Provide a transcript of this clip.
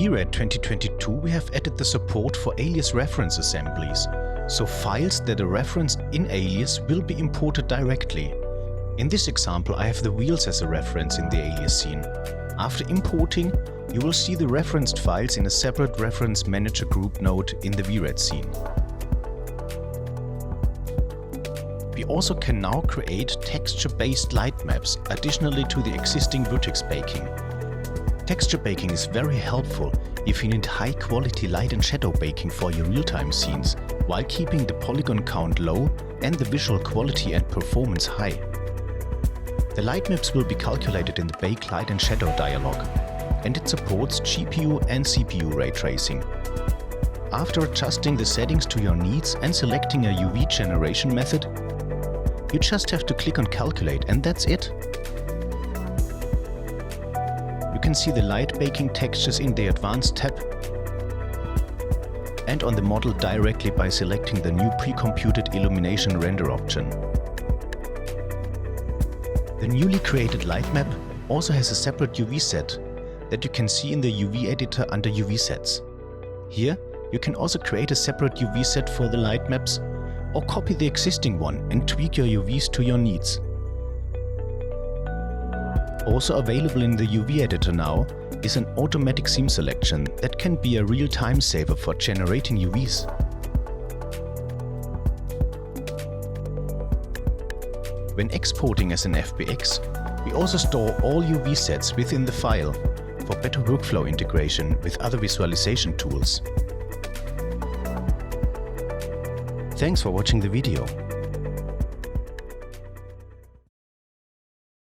VRED 2022 we have added the support for Alias reference assemblies, so files that are referenced in Alias will be imported directly. In this example I have the wheels as a reference in the Alias scene. After importing, you will see the referenced files in a separate reference manager group node in the VRED scene. We also can now create texture-based light maps additionally to the existing vertex baking. Texture baking is very helpful if you need high-quality light and shadow baking for your real-time scenes, while keeping the polygon count low and the visual quality and performance high. The light maps will be calculated in the Bake Light and Shadow dialog, and it supports GPU and CPU ray tracing. After adjusting the settings to your needs and selecting a UV generation method, you just have to click on Calculate and that's it. You can see the light baking textures in the Advanced tab and on the model directly by selecting the new pre-computed illumination render option. The newly created light map also has a separate UV set that you can see in the UV editor under UV sets. Here you can also create a separate UV set for the light maps or copy the existing one and tweak your UVs to your needs. Also available in the UV editor now is an automatic seam selection that can be a real time saver for generating UVs. When exporting as an FBX, we also store all UV sets within the file for better workflow integration with other visualization tools. Thanks for watching the video.